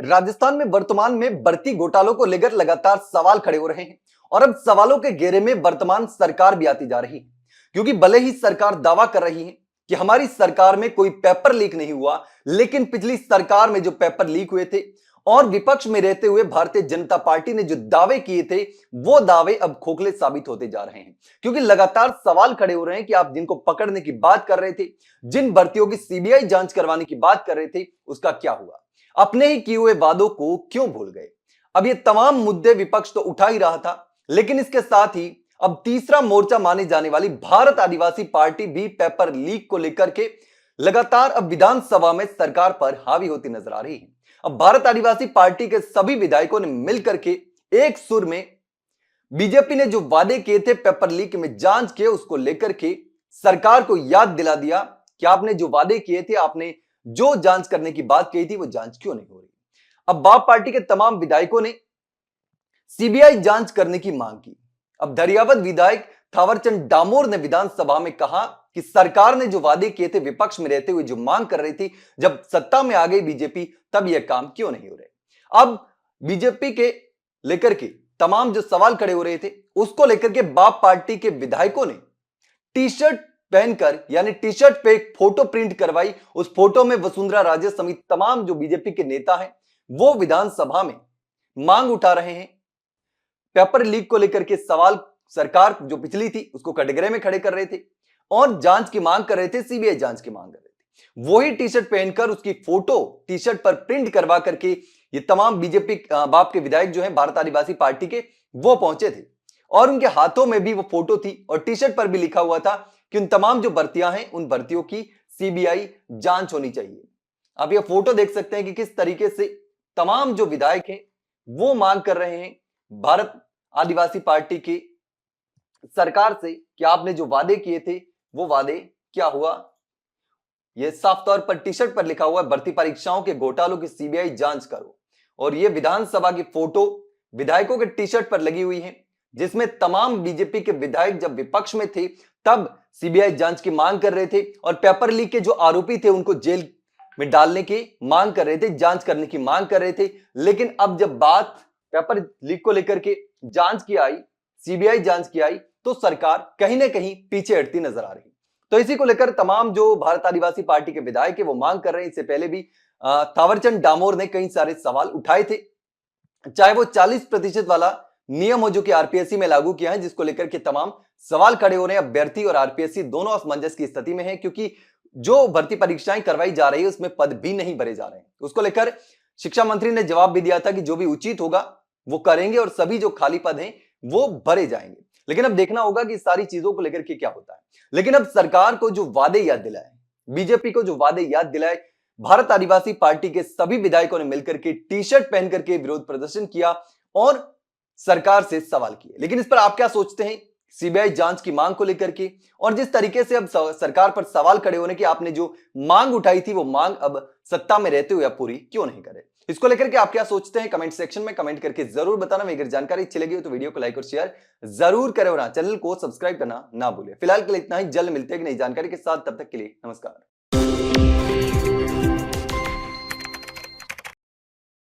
राजस्थान में वर्तमान में बढ़ती घोटालों को लेकर लगातार सवाल खड़े हो रहे हैं और अब सवालों के घेरे में वर्तमान सरकार भी आती जा रही है। क्योंकि भले ही सरकार दावा कर रही है कि हमारी सरकार में कोई पेपर लीक नहीं हुआ, लेकिन पिछली सरकार में जो पेपर लीक हुए थे और विपक्ष में रहते हुए भारतीय जनता पार्टी ने जो दावे किए थे, वो दावे अब खोखले साबित होते जा रहे हैं। क्योंकि लगातार सवाल खड़े हो रहे हैं कि आप जिनको पकड़ने की बात कर रहे थे, जिन भर्तियों की सीबीआई जांच करवाने की बात कर रहे थे, उसका क्या हुआ? अपने ही किए हुए वादों को क्यों भूल गए? अब ये तमाम मुद्दे विपक्ष तो उठा ही रहा था, लेकिन इसके साथ ही अब तीसरा मोर्चा माने जाने वाली भारत आदिवासी पार्टी भी पेपर लीक को लेकर के लगातार अब विधानसभा में सरकार पर हावी होती नजर आ रही है। अब भारत आदिवासी पार्टी के सभी विधायकों ने मिलकर के एक सुर में बीजेपी ने जो वादे किए थे पेपर लीक में जांच के, उसको लेकर के सरकार को याद दिला दिया कि आपने जो वादे किए थे, आपने जो जांच करने की बात कही थी, वो जांच क्यों नहीं हो रही? अब बाप पार्टी के तमाम विधायकों ने सीबीआई जांच करने की मांग की। अब धरियावद विधायक थावरचंद डामोर ने विधानसभा में कहा कि सरकार ने जो वादे किए थे, विपक्ष में रहते हुए जो मांग कर रही थी, जब सत्ता में आ गई बीजेपी, तब यह काम क्यों नहीं हो रहे? अब बीजेपी के लेकर के तमाम जो सवाल खड़े हो रहे थे, उसको लेकर के बाप पार्टी के विधायकों ने टी शर्ट पहनकर, यानी टी शर्ट पे एक फोटो प्रिंट करवाई। उस फोटो में वसुंधरा राजे समेत तमाम जो बीजेपी के नेता हैं, वो विधानसभा में मांग उठा रहे हैं। पेपर लीक को लेकर के सवाल सरकार जो पिछली थी उसको कटघरे में खड़े कर रहे थे और जांच की मांग कर रहे थे, सीबीआई जांच की मांग कर रहे थे। वही टी शर्ट पहनकर उसकी फोटो टी शर्ट पर प्रिंट करवा करके ये तमाम बीजेपी बाप के विधायक जो हैं भारत आदिवासी पार्टी के, वो पहुंचे थे और उनके हाथों में भी वो फोटो थी और टी शर्ट पर भी लिखा हुआ था कि उन तमाम जो भर्तियां हैं, उन भर्तियों की सीबीआई जांच होनी चाहिए। आप ये फोटो देख सकते हैं कि किस तरीके से तमाम जो विधायक हैं वो मांग कर रहे हैं भारत आदिवासी पार्टी की सरकार से कि आपने जो वादे किए थे, वो वादे क्या हुआ? यह साफ तौर पर टी शर्ट पर लिखा हुआ है, भर्ती परीक्षाओं के घोटालों की सीबीआई जांच करो। और यह विधानसभा की फोटो विधायकों के टी शर्ट पर लगी हुई है, जिसमें तमाम बीजेपी के विधायक जब विपक्ष में थे तब सीबीआई जांच की मांग कर रहे थे और पेपर लीक के जो आरोपी थे उनको जेल में डालने की मांग कर रहे थे, जांच करने की मांग कर रहे थे। लेकिन अब जब बात पेपर लीक को लेकर के जांच की आई, सीबीआई जांच की आई, तो सरकार कहीं ना कहीं पीछे हटती नजर आ रही। तो इसी को लेकर तमाम जो भारत आदिवासी पार्टी के विधायक है वो मांग कर रहे हैं। इससे पहले भी थावरचंद डामोर ने कई सारे सवाल उठाए थे, चाहे वो 40% वाला नियम हो जो कि आरपीएससी में लागू किया है, जिसको लेकर के तमाम सवाल खड़े हो रहे हैं। अभ्यर्थी और आरपीएससी दोनों असमंजस की स्थिति में है, क्योंकि जो भर्ती परीक्षाएं करवाई जा रही है उसमें पद भी नहीं भरे जा रहे हैं। उसको लेकर शिक्षा मंत्री ने जवाब भी दिया था कि जो भी उचित होगा वो करेंगे और सभी जो खाली पद हैं वो भरे जाएंगे। लेकिन अब देखना होगा कि सारी चीजों को लेकर के क्या होता है। लेकिन अब सरकार को जो वादे याद दिलाए, बीजेपी को जो वादे याद दिलाए, भारत आदिवासी पार्टी के सभी विधायकों ने मिलकर के टी शर्ट पहन करके विरोध प्रदर्शन किया और सरकार से सवाल किए। लेकिन इस पर आप क्या सोचते हैं सीबीआई जांच की मांग को लेकर के, और जिस तरीके से अब सरकार पर सवाल खड़े होने की आपने जो मांग उठाई थी, वो मांग अब सत्ता में रहते हुए आप पूरी क्यों नहीं करे? इसको लेकर के आप क्या सोचते हैं कमेंट सेक्शन में कमेंट करके जरूर बताना। अगर जानकारी अच्छी लगी हो तो वीडियो को लाइक और शेयर जरूर करें और चैनल को सब्सक्राइब करना ना भूलें। फिलहाल के लिए इतना ही, जल्द मिलते हैं नई जानकारी के साथ, तब तक के लिए नमस्कार।